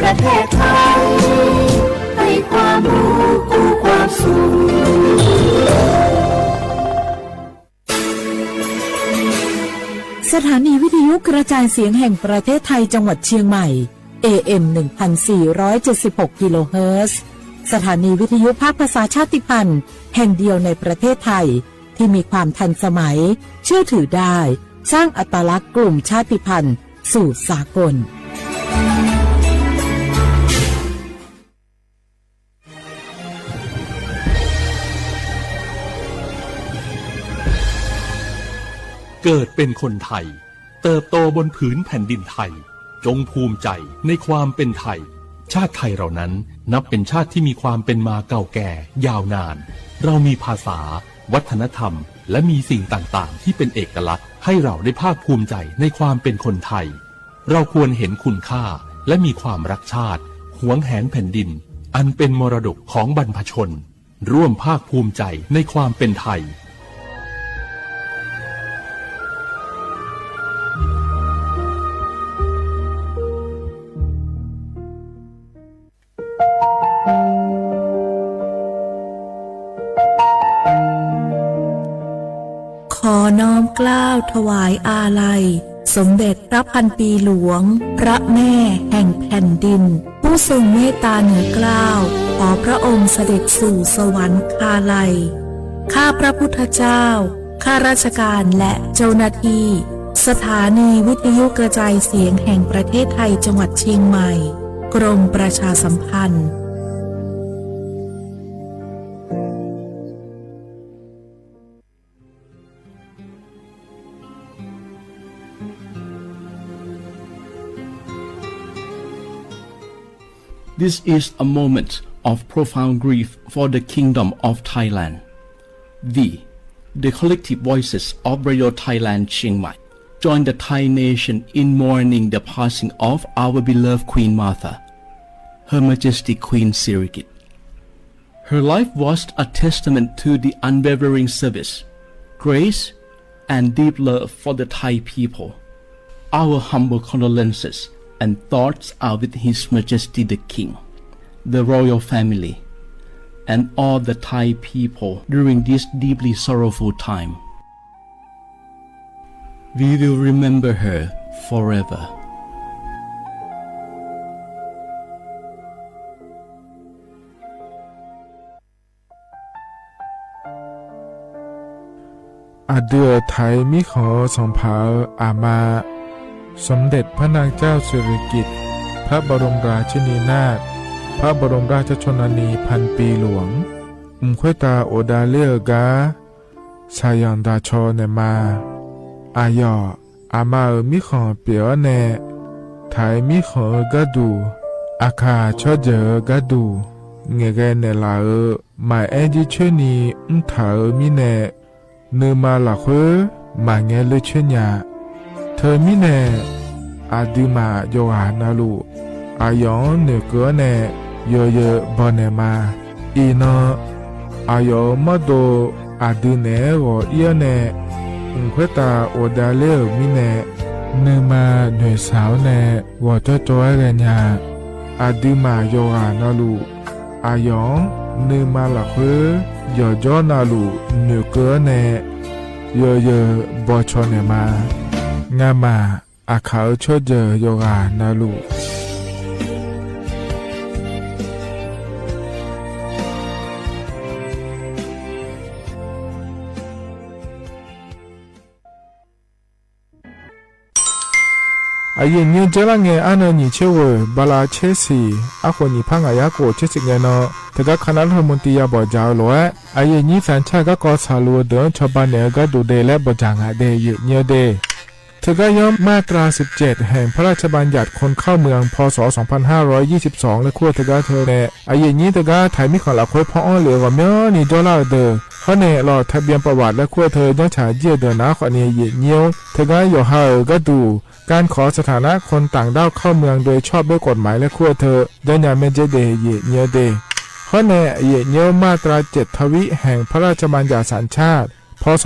ประเทศไทยให้ความรู้คู่ความสุขสถานีวิทยุกระจายเสียงแห่งประเทศไทยจังหวัดเชียงใหม่ AM 1476 กิโลเฮิรตซ์สถานีวิทยุภาคภาษาชาติพันธุ์แห่งเดียวในประเทศไทยที่มีความทันสมัยเชื่อถือได้สร้างอัตลักษณ์กลุ่มชาติพันธุ์สู่สากลเกิดเป็นคนไทยเติบโตบนผืนแผ่นดินไทยจงภูมิใจในความเป็นไทยชาติไทยเรานั้นนับเป็นชาติที่มีความเป็นมาเก่าแก่ยาวนานเรามีภาษาวัฒนธรรมและมีสิ่งต่างๆที่เป็นเอกลักษณ์ให้เราได้ภาคภูมิใจในความเป็นคนไทยเราควรเห็นคุณค่าและมีความรักชาติหวงแหนแผ่นดินอันเป็นมรดกของบรรพชนร่วมภาคภูมิใจในความเป็นไทยขอน้อมเกล้าถวายอาลัยสมเด็จพระพันปีหลวงพระแม่แห่งแผ่นดินผู้ทรงเมตตาเหนือเกล้าขอพระองค์เสด็จสู่สวรรคาลัยข้าพระพุทธเจ้าข้าราชการและเจ้าหน้าที่สถานีวิทยุกระจายเสียงแห่งประเทศไทยจังหวัดเชียงใหม่กรมประชาสัมพันธ์This is a moment of profound grief for the Kingdom of Thailand. The collective voices of Radio Thailand Chiang Mai join the Thai nation in mourning the passing of our beloved Queen Martha, Her Majesty Queen Sirikit. Her life was a testament to the unwavering service, grace, and deep love for the Thai people. Our humble condolences and thoughts are with His Majesty the King, the royal family, and all the Thai people during this deeply sorrowful time. We will remember her forever. Adua Thai มิขอส่งเผาอามาสมเด็จพระนางเจ้าสิริกิติ์พระบรมราชินีนาถพระบรมราชชนนีพันปีหลวงค่อยตาโอดาเลือกาชายันดาชอเนมาอายออามามิขอเปียวเนไทยมิขอกะดูอาคาชอเจอกะดูเงเกเนลาหมายแอจิชนีถามิเนเนมาหลักมาเงเลชญาเธอมิเนอาดิมาโยหานาลูอายองเนเกเนโยเยบอเนมาอีนอายอมาโดอาดิเนวเอียเนค่อยตาโอดาเลมิเนเนมาหน่วยสาวเนวเจ้าจ้อยเรญาอาดิมาโยหานาลูอายองเนมาหลักโยจอนาลูเนเกเนโยเยบอชอเนมางามาอาเขาชดเจอโยกานาลูอายุเนี่ยจะละเงอันนี้เชื่อว่าบาลาเชสีอาคนนี้พังอายาโกเชสิเงนอแต่ก็คณะรัฐมนตรีบอกเจ้าล้วนอายุนี้แฟนชายก็กอสาลัวเดินชาวบ้านเนี่ยก็ดูเดและบจางาเดยเนี่ยเดเธอก็ย่อมมาตรา17แห่งพระราชบัญญัติคนเข้าเมืองพศ2522และขั้วเธอก็เธอเนี่ยอายุนี้เธอก็ถ่ายมิขอหลักไว้พ่อเหลือว่าเมื่อนี่ดอลลาร์เดอเขาเนี่ยรอทะเบียนประวัติและขั้วเธอยังฉายเยี่ยเดินนะขอเนี่ยเยี่ยวเธอก็อยู่ห่างก็ดูการขอสถานะคนต่างด้าวเข้าเมืองโดยชอบด้วยกฎหมายและขั้วเธอเดินอย่างเมเจเดเยี่ยเนียวเดเขาเนี่ยเยี่ยเนียวมาตรา7ทวิแห่งพระราชบัญญัติสัญชาติพศ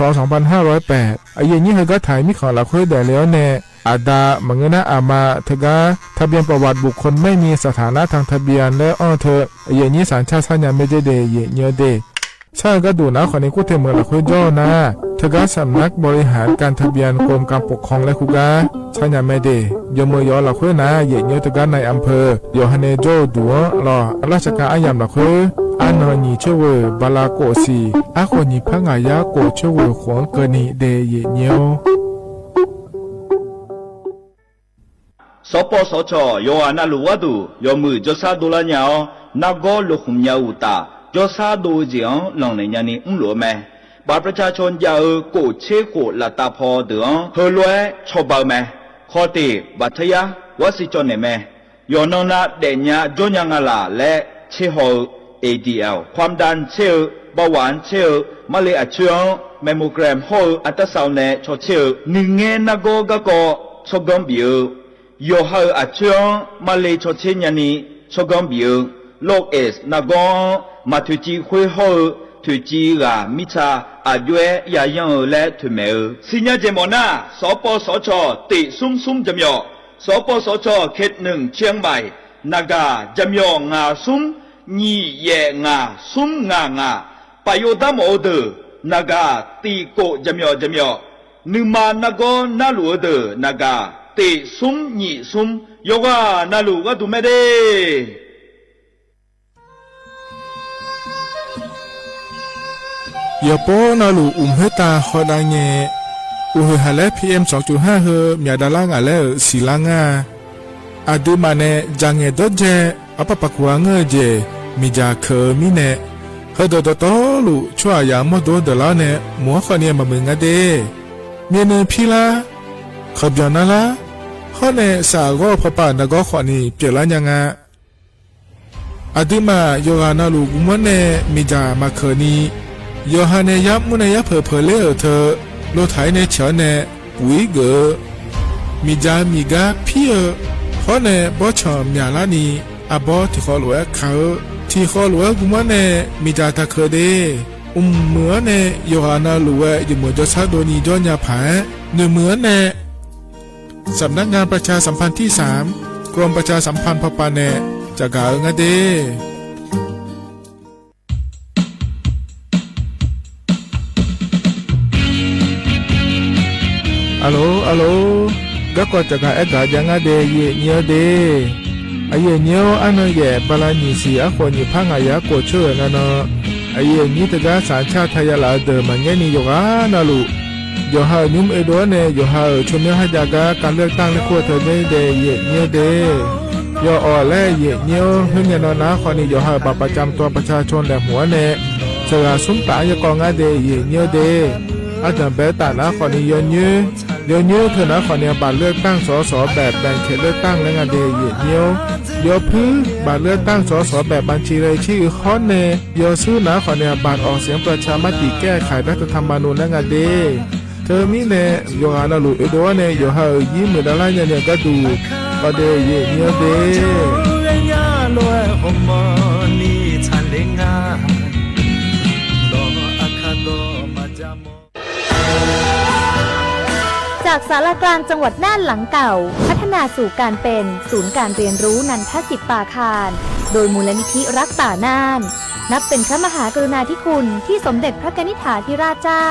2508อายุนี้เธอก็ถ่ายมิขอหลักไว้แต่แล้วเนี่ย อาดามังนะอามาเถกาทะเบียนประวัติบุคคลไม่มีสถานะทางทะเบียนและอ้อเธออย่างนี้สัญชาติสัญญาไม่ได้เดยเยอะเดใช่ก็ดูนะคนนี้กูเทเมืองละคุยย่อนะเธอก็สำนักบริหารการทะเบียนกรมการปกครองและคุกาสัญญาไม่ได้ยมือยอละคุยนะเยอะเยอะเธอก็ในอำเภอยอฮันเนโจดัวรอราชการอายามละคุยอันนอนีเชวบาลาโกสีอาคนนี้พังอายาโกเชวขวงเกนีเดยเยเนียวสปสชโยอานาลูวาดูโยมือจซาดูลาเนานักโกลุขุมยาอุตาจซาดูเจียงหลังในยานีอุ้งหลวแม่บาประชาชนยาโกเชโกลาตาพอเดืองเฮลวยชอบแม่ข้อตีบัทยาวสิจนแม่โยนนาเดญญาจนยังลาและเชโฮ ADL ความดันเชลเบาหวานเชลมะเร็งอัดเชื้อแมมโมแกรมโฮอัตราซาวเนชอเชลหนึ่งเงนักโกกะโกชกงบิวโยฮาอัดเชื้อมาเลชอเชญานีชกงบิวโลกเอสนักงมาถุจีคุยโฮถุจีกามิชาอายุยายังและถุเมอสิญญาเจมอนาสปสชติซุ่มจำยอสปสชเขตหนึ่งเชียงใหม่นากาจำยองาซุ่มนี่เยงาซุ่มงาปโยดามโอเดนากาตีโกจำยอนึมานักนาลูเดนากาตีซุ่มนี่ซุ่มโยกานาลูก็ดูไม่ได้อย่าโป้นาลูเฮตาฮอดาเงอุเฮฮาเล PM 2.5 เฮมียดาลางาเลสีลางาอาดูมาเนจังเงดเจอปะปะกวางเจมีจาเคมีเนเฮดดตอลูชัวยามดดลาเนมัวขเนียมามึงอะเดเมียเนพีลาขบยานาลาขอเนสาวก็พปานก็ขอนี่เปลายังงาอาดูมาโยฮานาลูกุมันเนมีจามาเคนีโยฮาเนยับมุนยับเพเลเธอโลไทเนเฉเนปุยเกมีจามีกาพี่ขอเนบอชอมยาลานีอาบอที่ขอหลวเขาที่ขอหลวกุมันเนมีจาตะเคเดเหมือนเนโยฮานาหลวอยู่เหมือนจะซาโดนีจอนยาผาเหมือนเนสำนักงานประชาสัมพันธ์ที่3กรมประชาสัมพันธ์พปาเนจะกาเงเดอัลโหลก็กจะกาเอกายังเดเยเนียเดไอเยเนียวอันนั้นแย่บาลานีสีอคนอยู่พังอายะโกเชอนั่นนะไอเยนี้ตะกาสัญชาติไทยลาเดมันเงี้ยนี่โยกานาลูโยฮายุมเอโดเนโยฮาชมเนียฮจากาการเลือกตั้งในขั้วเธอเดเยเนียเดโยออและเยเนียวเฮือนนนะคนนี้โยฮาบัตรประจำตัวประชาชนและหัวเนเชาสุนตายกองเดเยเนียเดอาจารย์เบตานะคนนี้เนียวเธอนะคนนี้บัตรเลือกตั้งสสแบบแบ่งเขตเลือกตั้งและงานเดยเนียวโยพื้นบัตรเลือกตั้งสสแบบบัญชีรายชื่อข้อเนโยซื้อนะคนนี้บัตรออกเสียงประชามติแก้ไขรัฐธรรมนูญและงานเดเธอมีเนโยฮานาลูเอโดเนโยฮายิ้มเหมือนอะไรเนี่ยก็ดูก็เดยเนียวเดจากศาลากลางจังหวัดน่านหลังเก่าพัฒนาสู่การเป็นศูนย์การเรียนรู้นันทศิษย์ปาคารโดยมูลนิธิรักป่าน่านนับเป็นพระมหากรุณาธิคุณที่สมเด็จพระกนิษฐาธิราชเจ้า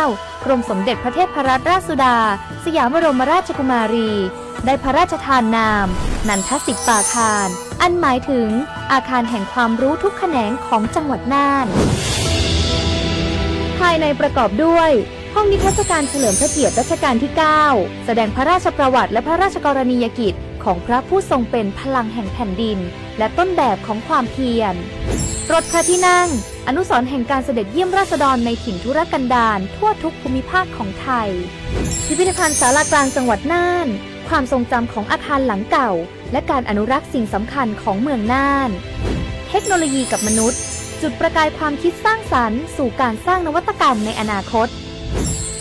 กรมสมเด็จพระเทพรัตนราชสุดาสยามบรมราชกุมารีได้พระราชทานนามนันทศิษย์ปาคารอันหมายถึงอาคารแห่งความรู้ทุกแขนงของจังหวัดน่านภายในประกอบด้วยห้องนิทรรศการเฉลิมพระเกียรติรัชกาลที่ 9แสดงพระราชประวัติและพระราชกรณียกิจของพระผู้ทรงเป็นพลังแห่งแผ่นดินและต้นแบบของความเพียรรถพระที่นั่งอนุสรณ์แห่งการเสด็จเยี่ยมราษฎรในถิ่นทุรกันดารทั่วทุกภูมิภาคของไทยพิพิธภัณฑ์ศาลากลางจังหวัดน่านความทรงจำของอาคารหลังเก่าและการอนุรักษ์สิ่งสำคัญของเมืองน่านเทคโนโลยีกับมนุษย์จุดประกายความคิดสร้างสรรค์สู่การสร้างนวัตกรรมในอนาคต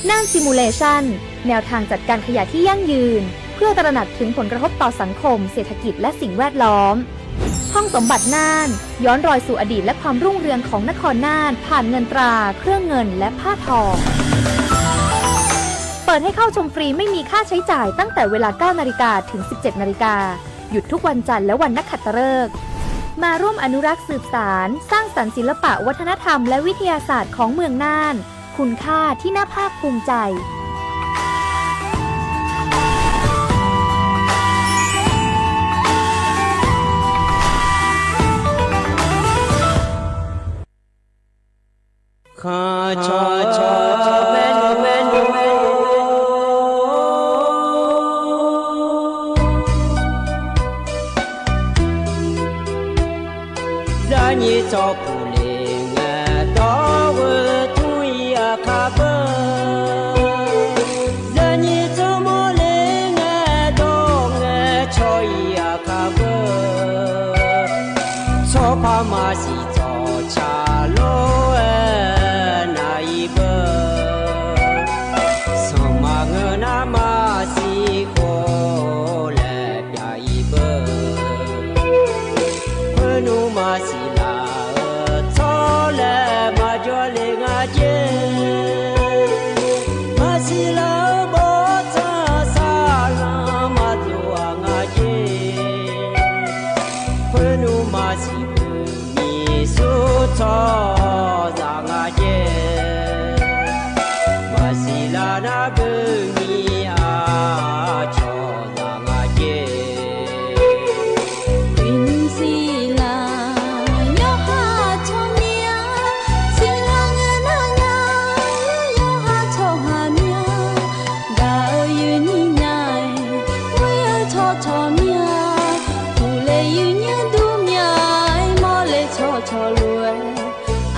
น่านซิมูเลชันแนวทางจัดการขยะที่ยั่งยืนเพื่อตระหนักถึงผลกระทบต่อสังคมเศรษฐกิจและสิ่งแวดล้อมห้องสมบัติน่านย้อนรอยสู่อดีตและความรุ่งเรืองของนครน่านผ่านเงินตราเครื่องเงินและผ้าทอง เปิดให้เข้าชมฟรีไม่มีค่าใช้จ่ายตั้งแต่เวลา 9 นาฬิกาถึง 17 นาฬิกาหยุดทุกวันจันทร์และวันนักขัตฤกษ์มาร่วมอนุรักษ์สืบสานสร้างสรรค์ศิลปะวัฒนธรรมและวิทยาศาสตร์ของเมืองน่านคุณค่าที่น่าภาคภูมิใจข้าชอชอเวนเวนเวนจะนี่จอผู้เลี้ยงตัววทุยอาคาเบจะนี่จอโมเลี้ยงตัวชอยอาคาเบชอบพามาสิจอชาโลอ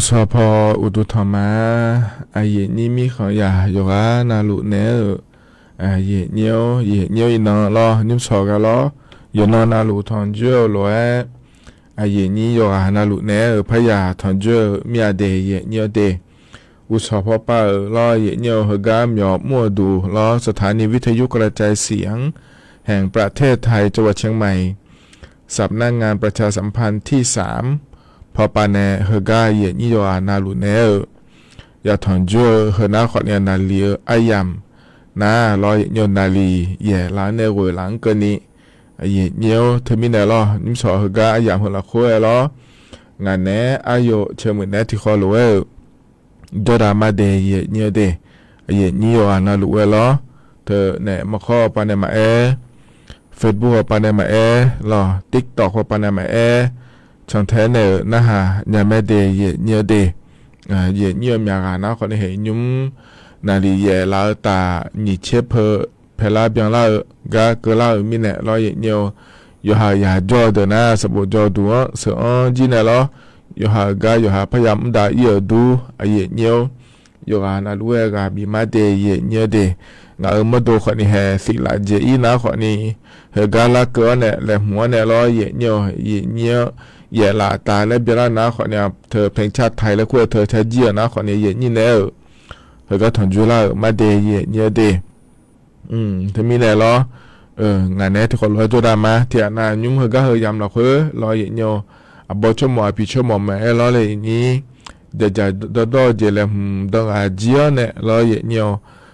สอพออุตุธรรมาอาเยนี้มีขอยาโยกานาลุเนอเยเนียวอีนอลอนิมสอกาลอยนอนาลุทอนเจอโลอาเยนี้โยกานาลุเนพยาทอนเจอมีอาเดเยเนียวเดอุสอพอป้าลอเยเนียวเฮกามยอมั่วดูลอสถานีวิทยุกระจายเสียงแห่งประเทศไทยจังหวัดเชียงใหม่สำนักงานประชาสัมพันธ์ที่3พอปาเนเฮกาเยนิโยอานาลุเนยาถอนจัวเฮนาขอเนียนาลีอายัมนาลอยโยนาลีเย่ล้านเนเวหลังเกินนี้เยเนียวเทมิเนลอนิมสอเฮกาอายัมเฮละโคเอลองานเนอายุเชมือเนที่ขอรู้จดามาเดเยเนียวเดเยนิโยอานาลุเอลอเธอเนมาข้อปาเนมาFacebook ปาเนมาลอ TikTok ปาเนมาช่องแท้เนนะฮะยาแม่เดเยเนียวเดเยเนียวมีอานะคนเห็นยุ้มนาลีเยลาตาหนีเชฟเพลาเบียงลากาเกลามีเนลอเยเนียวอยู่หายาจอเดนะสบุจอดูเสือจีเนลออยู่หากาอยู่หาพยายามด่าเยดูเยเนียวอยู่หานาลูเอกาบีมาเดเยเนียวเดงามาดูคนนี้แห่สิลาเจอีนะคนนี้เฮกาลาเกอเนี่ยแหลหัวเนี่ยล้อเยเนียวเยลาตาและเบลานะคนเนี่ยเธอเพลงชาติไทยและคู่เธอใช้เจียนะคนนี้เยนี่เนี่ยเฮกาถอนจุฬามาเดเยเนียวเดเธอมีเนี่ยล้องานเนี่ยที่คนล้อจุดามาที่อันนั้นยุ่งเฮกาเฮยำหรอกล้อเยเนียวบอชั่วโมงปีชั่วโมงแม่ล้อเลยนี้เดี๋ยวจะดอเจริญดองอาเจียเนี่ยล้อเยเนียว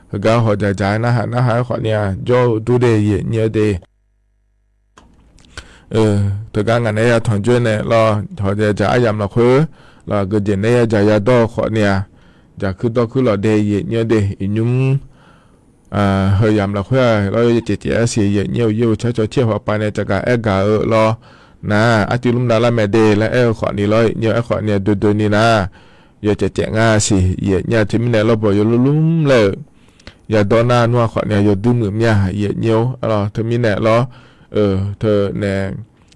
เฮกาหัวใจใจนะฮะคนเนี่ยโจดูเดเยเนียวเดเธอการงานเนี่ยถอนจุดเนี่ยรอหัวใจใจยำหรอกรอก็เจนเนี่ยจะยาดอคนเนี่ยจะคือดอคือรอเดเยเนียวเดอินุ่มเฮยำหรอกเราจะเจเสียเยเนียวยูใช้จอเที่ยวไปในจักรการอนะอาทิลุมดาลาเมเดและขอนี้ร้อยเนี่ยขอเนี่ยดูนี่นะอย่าจะแจงสิเนี่ยที่มีเนี่ยเราบอกอย่าลุ่มเลยอย่าดอนานัวขอเนี่ยอย่าดูมือเนี่ยเนี่ยที่มีเนี่ยรอเธอเนี่ย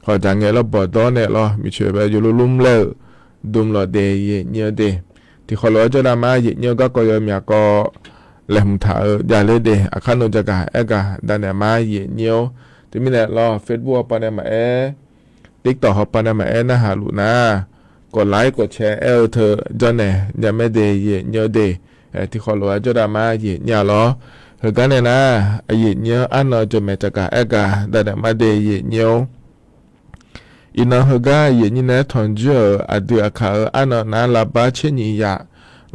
ขอจังเนี่ยเราบอกดอเนี่ยรอมีช่วยไปอย่าลุ่มเลยดุมรอเดเนี่ยเดที่ขอร้อยจะดามาเนี่ยก็ยอมอยากก็แหลมถ่าอย่าเลยเดอาคารนจักรกาดันเนี่ยมาเนี่ยที่มีเนี่ยรอเฟซบุ๊กปะเนี่ยมาTikTok ปะเนี่ยมานะฮะลูนะกดไลค์กดแชร์เธอจนเนี่ยอย่าไม่เดเนี่ยเดที่ขอร้อยจะดามาเนี่ยรอเฮกันเนี่ยนะเนี่ยอันนอจะแม่จักรกาดันเนี่ยมาเดเนี่ยอินเฮกานี่นะทอนเจออดีอาคาอันนอนาลาบาเชนียา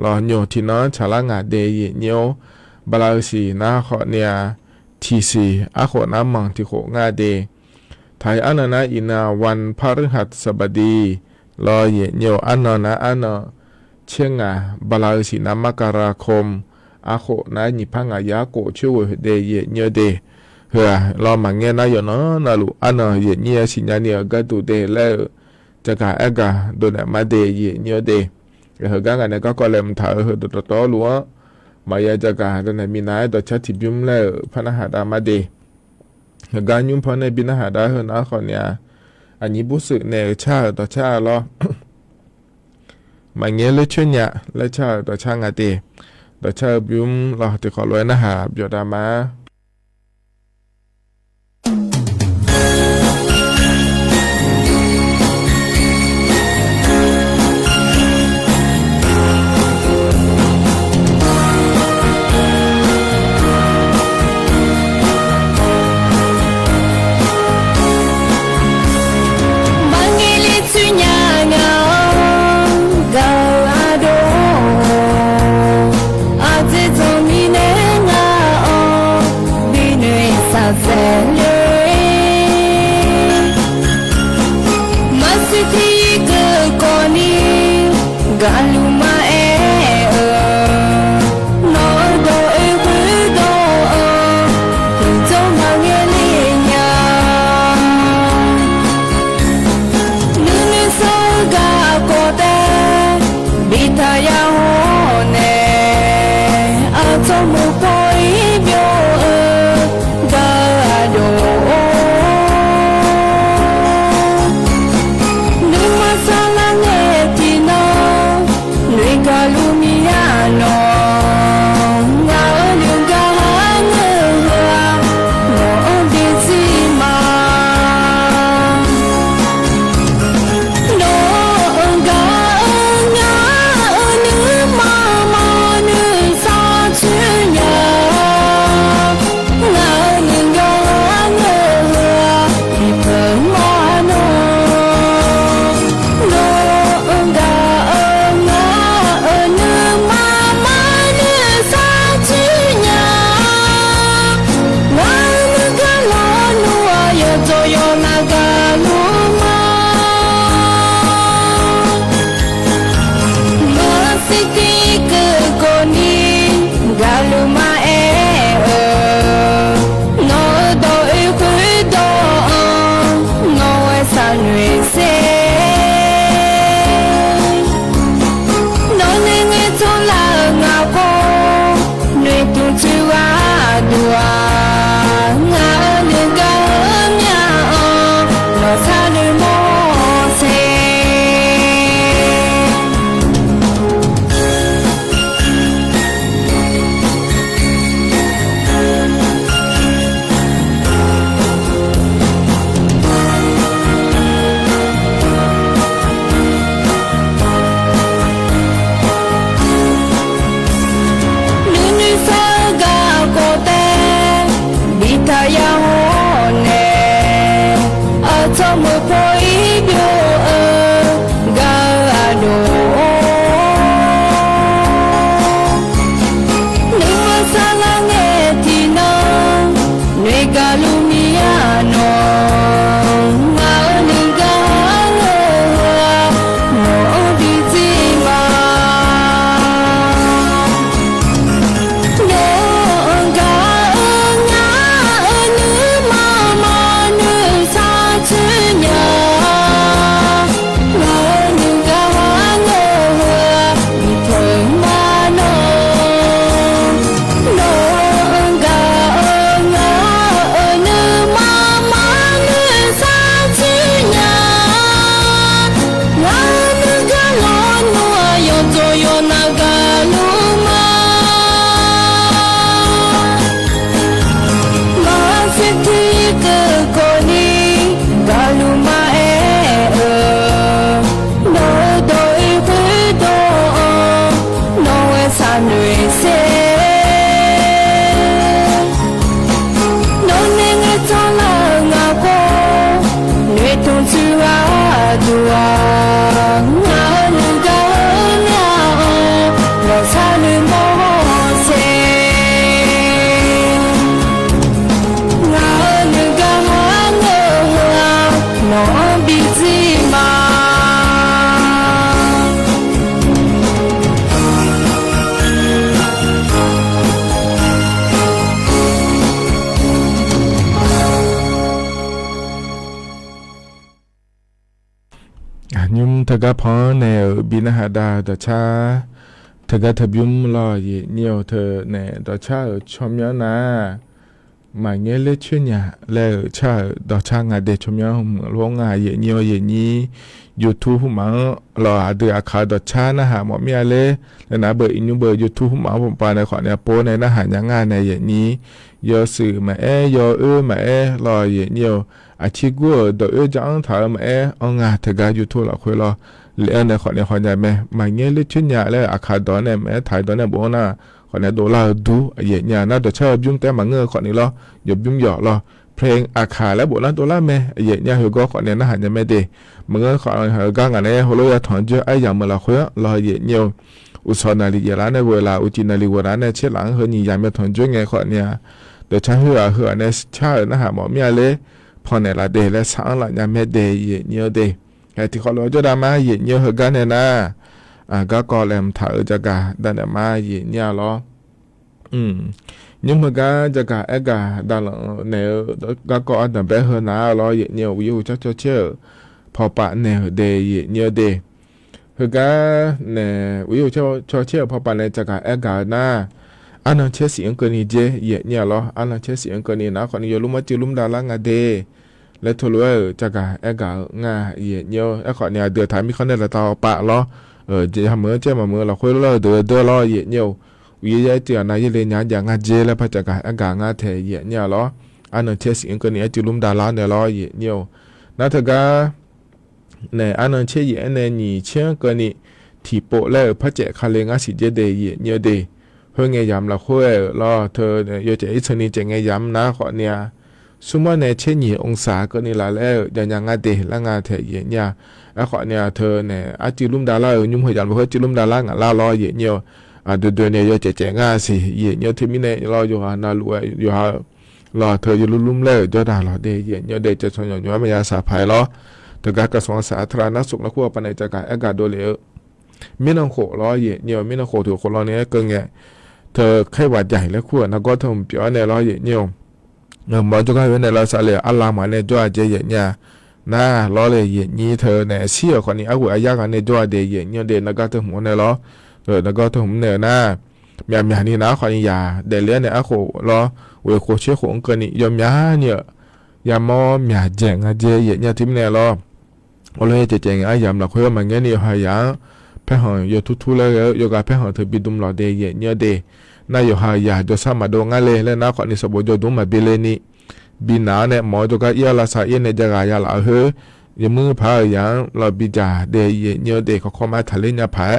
ลอโยที่นอชาลางาเดเนี่ยบลาสีนะขอเนี่ยทีซีอาขอน้ำมังที่โขงาเดไทยอันนั้นอินาวันพฤหัสบดีรอเยอันนั้นอันเชียงบลาสีนามกราคมอาโคนะนิพังยาโกช่วยเดเยเดเฮ้ยรอมาเงี้ยนะอยู่เนาะนะลูอันเนี่ยสิญาเนี่ยก็ดูเดแล้วจะกะกะโดนมาเดเนี่ยเดเฮ้ยกันเนี่ยก็เริ่มถ่ายเฮ้ยตัวลัวมายาจะกะโดนมีนายตัวชัดทิบยุ่มแล้วพนักหาดามาเดการยุ่งพอในบินหาได้เหรอนะคนเนี่ยอันนี้บุษเนี่ยชาต่อชาล้อมาเงี้ยเลยช่วยเนี่ยเลยชาต่อชางาเตต่อชายุ่มล้อที่ขอรวยนะฮะเดี๋ยวดามาHãy subscribe cho kênh Ghiền Mì Gõ để không bỏ lỡ ยุมทกะพอแนวบินหาดาดชาทกะทบยุมลอเยเนียวเธอแนดชาชอมยานามาเงเลชื่อเนี่ยแล้วชาดชางาเดชมยาลวงาเยเนียวเยนี้YouTube มังรอเดือขาดชานะหาหมอมีอะไรแล้วนะเบอร์อินยูเบอร์ YouTube มังผมปาในขอเนี่ยโป้ในนะหายังงานในเยนี้ยอสื่อมายอมารอเยเนียวอาชีกูดจังถามมาเอางาทกา YouTube ละคุยรอเลี้ยในขอเนี่ยขอเนี่ยมาเงเลชื่อเนี่ยแล้วอาคาดอนเนี่ยถ่ายดอนเนี่ยโบน่าขอเนี่ยโดลาดูเยเนี่ยน่าจะชอบยุ่งแต่มาเงือขอนี่รอหยบยุ่งหยอกรอเพลงอาคาและโบราณตัวละแม่เยเนี่ยเขาก็ขอเนี่ยน่าหันจะไม่ดีมึงก็ขอเขาก็งานเนี่ยเขาเลยถอนเจอไอ้ยามเมื่อละคุยรอเยเนี่ยอุศนาลีเยลาในเวลาอุจินาลีเวลาเนี่ยเชื่อหลังเขาหนียามไม่ถอนเจอไงขอเนี่ยเดี๋ยวฉันเหือเนี่ยชานะหาหมอมีอะไรพอเนี่ยละเดและสังละยามไม่เดเยเนี่ยเดไอ้ที่เขาเลยจะดามาเยเนี่ยเขากันเนี่ยนะก็ก่อแหลมถ่ายจะกะดันมาเยเนี่ยหรอnhưng mà cái đa là nếu cái có đàn bé hơn nào lo vậy nhiều ví dụ cho chơi phò bạn này để nhiều để cái này ví dụ cho chơi phò bạn này cho cái na anh nói chơi xỉn cái này chứ vậy nhiều lo anh nói chơi xỉn cái này nó còn nhiều lúc mà chưa lúc đa là ngà để lấy thôi luôn cho cái ngà vậy nhiều cái còn này đưa thái mi con này là tao bạn lo chỉ làm mưa chơi mà mưa là khối lo đưa lo vậy nhiềuวิจัยเจอในยี่เลยเนี่ยอย่างงาเจแล้วพระจักรอากาศงาเทียเนี่ยล้ออันนั้นเชื่อสิ่งคนนี้จุลุมดาราเนี่ยล้อเยี่ยวนั่นถือว่าเนี่ยอันนั้นเชื่อเนี่ยเนี่ยนี่เชื่อคนนี้ที่โปแล้วพระเจ้าคาเลงาสิเจเดียเนี่ยเดเพื่อไงย้ำละคุยล้อเธอเนี่ยอยากจะอีชนีจะไงย้ำนะขอเนี่ยสมมติเนี่ยเชื่อยี่องศาก็นี่ละแล้วอย่างงาเดละงาเทียเนี่ยแล้วขอเนี่ยเธอเนี่ยอาจุลุมดารายุ่งหัวยันเพื่อจุลุมดารางาล้อเยี่ยวเดือนเนี่ยอยากจะง่ายสิเยี่ยเนี่ยที่มีเนี่ยเราอยู่หานาลูอยู่หารอเธออยู่ลุ่มเล่จะด่าเราเดย์เยี่ยเนี่ยเดย์จะชนอย่างไม่ยาสาภายล้อแต่การกระทรวงสาธารณสุขและขั้วปันในจากการอากาศโดยเหลวมีน้องโขล้อเยี่ยเนี่ยมีน้องโขถือคนล้อเนี่ยเกินไงเธอไข้หวัดใหญ่และขั้วนักก็ทำเปียในล้อเยี่ยเนี่ยหมอจะให้เป็นในเราสาเหลอัลลาหมาเนี่ยจ่อเจเยี่ยเนี่ยน่าล้อเลยเยี่ยนี้เธอเนี่ยเชี่ยคนนี้อาหัวยากันเนี่ยจ่อเดย์เยี่ยเนี่ยเดย์นักก็ทำหัวในล้อแล้วก็ถึงเนี่ยนะมีนี่นะขออย่าเดี๋ยวเลี้ยเนี่ยอะโครอเวโคเชื่อของกันนี่ยอมยาเนี่ยยามอมีเจ๋งอะเจเนี่ยที่เนี่ยรอโอเลยเจ๋งอะยามเราคุยมันเงี้ยนี่หายาเพ่หอยอยู่ทุๆเลยอยู่กับเพ่หอยเธอบิดุมหล่อเดย์เนี่ยเดย์น่าอยู่หายาจะสามารถดูงานเลยแล้วนะขอนี่สมบูรณ์จะดูมาเบลนี่บินาเนี่ยหมอจะก็เอียละสายเอียเนี่ยจะกายาละเฮ้ยยมือพายางเราบิจาเดย์เนี่ยเดย์เขาเข้ามาทะเลเนี่ยพาย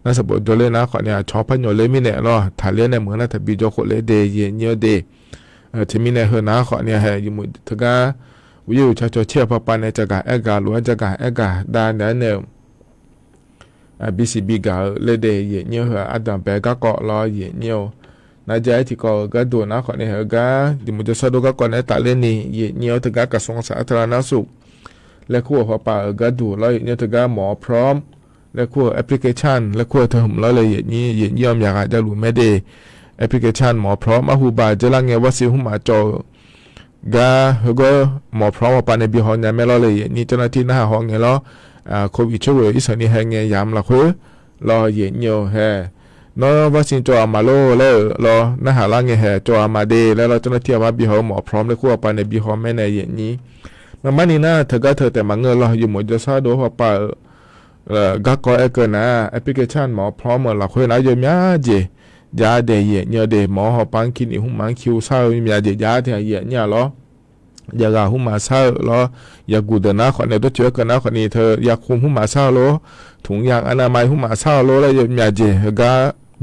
น่าสบายเลยนะขอเนี่ยชอบพันอยู่เลยมิเนี่ยรอถ่ายเลี้ยในเมืองน่าจะบีโจโคเลยเดย์เยอะเดย์ที่มิเนี่ยเฮนะขอเนี่ยให้ยมุทกาวิวชาโจเชียพอปานในจักรเอกาหรือจักรเอกาด้านเนี่ยบีซีบีกาเลยเดย์เยอะเหรออันดับแปดก็เกาะรอเยอะ na jai thì có cái đồ nó khỏi này ở cái thì một số đồ các con này tạo lên nè nhiều từ cái song xã thara nó sụpและคู่หัวป่าก็ดูแล้วเนี่ยถึงก็หมอพร้อมและคู่แอปพลิเคชันและคู่เธอหุ่มแล้วเลยอย่างนี้ย่อมอยากจะรู้ไม่ได้แอปพลิเคชันหมอพร้อมมาหูบาจะลังเงว่าสิหุ่มมาจอกาเฮก็หมอพร้อมว่าปานในบิหอนเนี่ยไม่รอเลยอย่างนี้เจ้าหน้าที่หน้าห้องเงี้ยแล้วโควิดช่วยอิสราเอลแห่งเงี้ยยามละคือรออย่างเงี้ยแห่น้องวัคซีนจอมาโลแล้วรอหน้าหาลังเงี้ยแห่จอมาเดแล้วเราเจ้าหน้าที่ว่าบิหอนหมอพร้อมและคู่ปานในบิหอนไม่ในอย่างนี้มันนี่นะเธอก็เธอแต่มาเงินเราอยู่หมดจะซาดูหัวป่าก็ก็เกินนะแอปพลิเคชันหมอพร้อมเราคุยนะอยู่มั้ยเจยาเดียเนี่ยเดหมอหัวปังกินอีหุ่มมังคิวเศร้ามียาเดียยาเดียเนี่ยหรอยากหุ่มมาเศร้าหรออยากกูเดินนะคนเนี่ยต้องเจอกันนะคนนี้เธออยากคุมหุ่มมาเศร้าหรอถุงยางอนามัยหุ่มมาเศร้าหรอแล้วอยู่มั้ยเจก็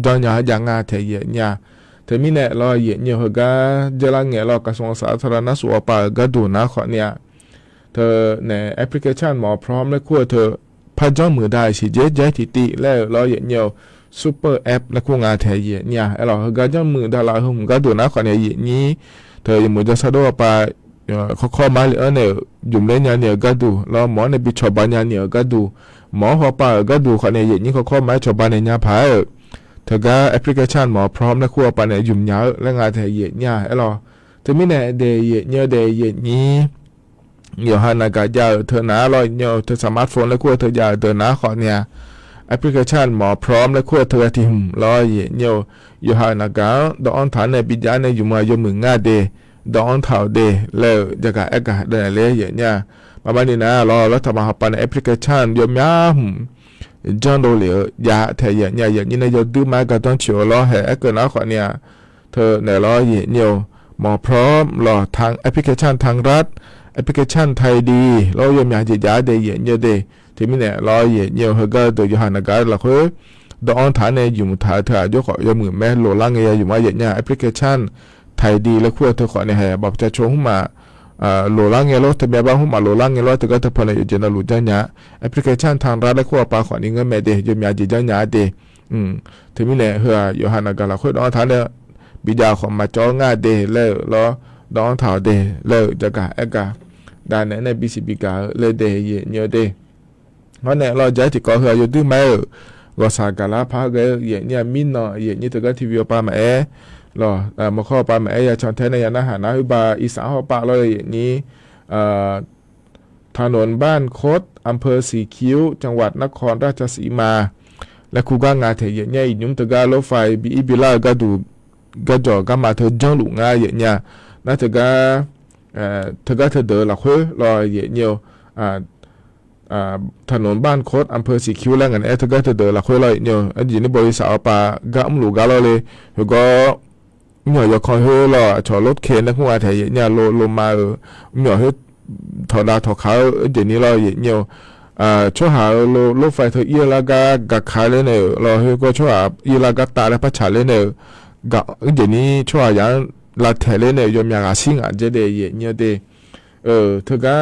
ดอนยาอย่างงาเทียเนี่ยเธอมีเนี่ยเราเนี่ยก็จะลังเงี้ยเรากระทรวงสาธารณสุขป่าก็ดูนะคนเนี่ยเธอในแอปพลิเคชันหมอพร้อมและคู่เธอพันจ้องมือได้สิเจ๊ใจทิติแล้วเราอย่างเงี้ยซูเปอร์แอปและคู่งานแทยเนี่ยเราก็จ้องมือได้เราหุ่มก็ดูนะคนเนี่ยอย่างนี้เธออย่างมือจะสะดวกไปข้อมาเลยเนี่ยยุ่มเล่นเนี่ยก็ดูเราหมอในบิชอบานเนี่ยก็ดูหมอหัวป่าก็ดูคนเนี่ยอย่างนี้ข้อมาชอบานเนี่ยพายเธอก็แอปพลิเคชันหมอพร้อมและคู่ไปเนี่ยยุ่มยาวและงานแทยเนี่ยเราเธอไม่แน่เดย์เนี่ยเดย์อย่างนี้nhiều hơn là cả giờเธอหนาลอยnhiềuเธอสมาร์ทโฟนแล้วคู่เธออยากเดินหนาขอเนี่ยแอปพลิเคชันหมอพร้อมแล้วคู่เธอที่หุ่มลอยnhiềuอยู่hơn là cảดอนฐานในปิญญาในอยู่มาอยู่มึงง่าเดดอนเท่าเดแล้วจะกะเอกะเดินเลยอย่างเนี่ยประมาณนี้นะรอแล้วทำมาหับไปในแอปพลิเคชันยมยามจอนโดเหลียยาเธออย่างเนี่ยอย่างนี้ในยอดดื้อมาก็ต้องเฉียวรอแห่เกินนะขอเนี่ยเธอในรอnhiềuหมอพร้อมรอทางแอปพลิเคชันทางรัฐแอปพลิเคชันไทยดีเรายอมอยากจะย้ายเดียเนี่ยเดที่มีเนี่ยเราเนี่ยเฮก็ตัวยูฮันก็เราคือดอนฐานในอยู่มุทาเธอยกขอยมือแม่โหลล่างเงียอยู่มาอย่างเนี่ยแอปพลิเคชันไทยดีแล้วคู่เธอขอเนี่ยบอกจะโชว์หุ่มมาโหลล่างเงียรถทะเบียนบ้านหุ่มมาโหลล่างเงียรถเธอก็เธอพอในอยู่เจนรู้จังเนี่ยแอปพลิเคชันทางรัฐแล้วคู่ปาขอนี้เงินแม่เดยอมอยากจะย้ายเดที่มีเนี่ยเฮยูฮันก็เราคือดอนฐานเนี่ยบิดาของมาจ้องง่าเดแล้วล้อดอนเท่าเดแล้วจะกะเอกะด้านในบีซีบีกาเลยเดย์เนี่ยเดย์เพราะเนี่ยเราจะที่ก็คืออยู่ดื้อแม่ก็สากาลาพาเกยเนี่ยมินเนาะเนี่ยถึงก็ทีวีปามารอมาข้อปามาอย่าชอนเทในยานาหานะบาอีสานฮอปาเลยนี้ถนนบ้านโคดอำเภอสีคิ้วจังหวัดนครราชสีมาและคู่ก้างงานเทียเนี่ยยุ่มถึงก็รถไฟบีบิลาก็ดูก็จ่อก็มาเธอจ้องหลุงง่ายเนี่ยน่าจะก็เธอก็เธอเดินหลักคือรอยเยี่ยวถนนบ้านโคดอำเภอสีคิ้วแล้วกันเธอก็เธอเดินหลักคือรอยเยี่ยวอยู่ในบริษัทป่าก็อุ้มหลูกก็เลยแล้วก็เหนื่อยคอยเฮรอชอรถเคนแล้วพวกอะไรเนี่ยลงมาเหนื่อยถอดดาวถอดเขาเดี๋ยวนี้รอยเยี่ยวช่วงหารถไฟเธอเอียลากากักขายเลยเนี่ยรอเฮก็ช่วงเอียลากาตาและพัชชาเลยเนี่ยก็เดี๋ยวนี้ช่วงอย่างลาเทเลเนี่ยยอมอยากสิ่งอาจจะเดียเนี่ยเดเธอก็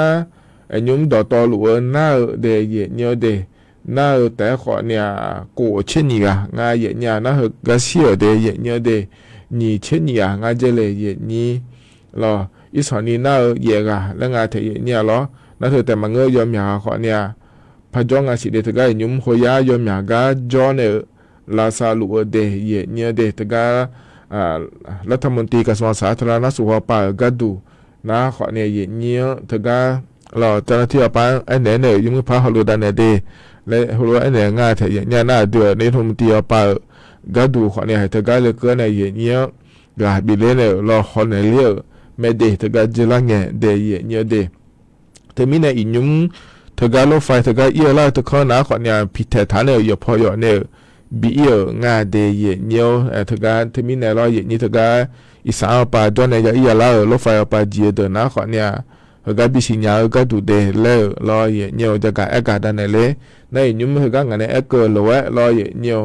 ยมดอตอหลัวน่าเดียเนี่ยเดน่าแต่ขอเนี่ยกูเช่นนี้ง่ายเนี่ยน่าก็เสียเดียเนี่ยเดนี่เช่นนี้ง่ายจะเลยนี่รออีสานนี้น่าเยอะแล้วง่ายเทียเนี่ยรอน่าเธอแต่มันเงยยอมอยากขอเนี่ยพระจ้องอาศิเดเธอก็ยมหัวยายอมอยากก็จอเนี่ยลาซาหลัวเดียเนี่ยเดเธอก็รัฐมนตรีกระทรวงสาธารณสุขป่าก็ดูนะขอเนี่ยเนี่ยเธอก็เราเจ้าหน้าที่ป่าไอ้เนี่ยยุ่งพาฮัลโหลดันเนี่ยดีและฮัลโหลไอ้เนี่ยง่ายแต่เนี่ยน่าเดือดในรัฐมนตรีป่าก็ดูขอเนี่ยเธอก็เลยเกินเนี่ยเนี่ยก็บิเลเนี่ยเราขอเนี่ยเลี้ยไม่ดีเธอก็จะละเงี้ยเดียเนี่ยดีเธอมีเนี่ยอียุ่งเธอก็รถไฟเธอก็เอียล่าเธอขอนะขอเนี่ยพิเศษฐานเนี่ยอยู่พออยู่เนี่ยบีเอง่าเดียเนี่ยเธอก็เธอมีเนี่ยเราอย่างนี้เธอก็อีสานป่าจนเนี่ยจะอีล่ารถไฟป่าจีเดินนะขอเนี่ยเธอก็บิสิญญาก็ดูเดแล้วรออย่างเนี่ยจะก็เอกาดันเนี่ยเลยในยุ่งเธอก็งานเนี่ยเอกเลยว่ารออย่างเนี่ย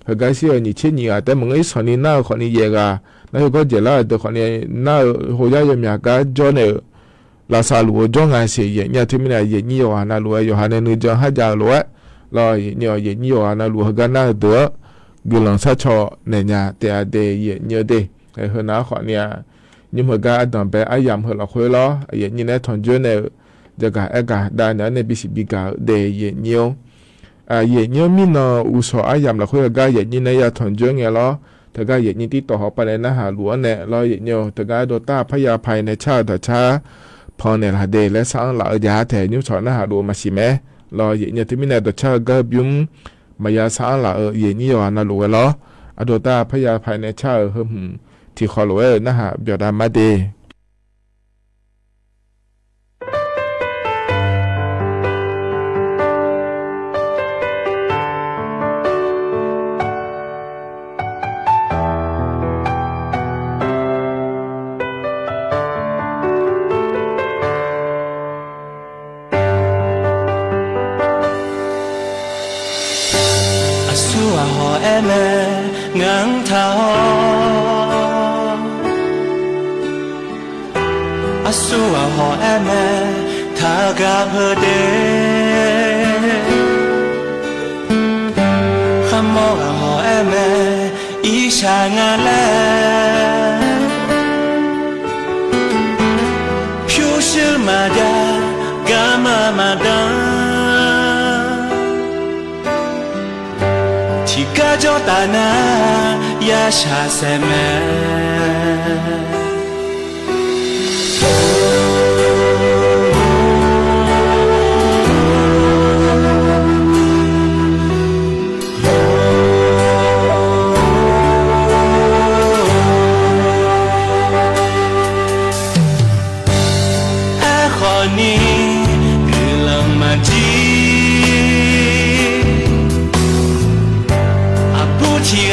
เธอก็เสียนี่เช่นนี้แต่มึงไอ้สอนนี่น่าขอนี่เยอะแล้วเธอก็เจริญแต่ขอเนี่ยน่าหัวยายมีก็จนเนี่ยลาซาลูจงงานเสียเนี่ยที่มีเนี่ยอย่างนี้อยู่ฮานาลูอยู่ฮานานูจะหาจาลูรอเนี่ยอย่างนี้อยู่ฮานาลูเธอก็น่าเดือด กูลองซะชอในญาแต่เดเยเนเดไอ้เฮนาขอเนี่ยยิ่งเหมือนกันตอนไปอายามเหรอคุยล้อไอ้ยันนี่เนี่ยทอนเจอเนี่ยจะกะเอกะได้เนี่ยในบิสิบิกาเดเยเนียวเยเนียวมีนอุศอายามละคุยกันยันนี่เนี่ยทอนเจอเนี่ยล้อแต่ก็ยันนี่ที่ต่อเขาไปในนะหาหลวงเนี่ยล้อเยเนียวแต่ก็โดต้าพยาภัยในชาติชาพอเนี่ยละเดและสังละยาแต่ยุ่งสอนนะหาหลวงมาสิแม่ล้อเยเนียวที่มีเนี่ยตัวชาก็ยุ่งมายาสังละเยเนียวนะหลวงล้ออโดต้าพยาภัยในชาติที่ขอหลวงนะฮะเบียดามาเดสัวหอแอแม่งังเท้าอาสัวหอแอแม่ทากาเพอเดขมอหอแอแม่อีชางาแลผิวชื่อมาดากามาดาที่กาจอตานายาชาเซเม西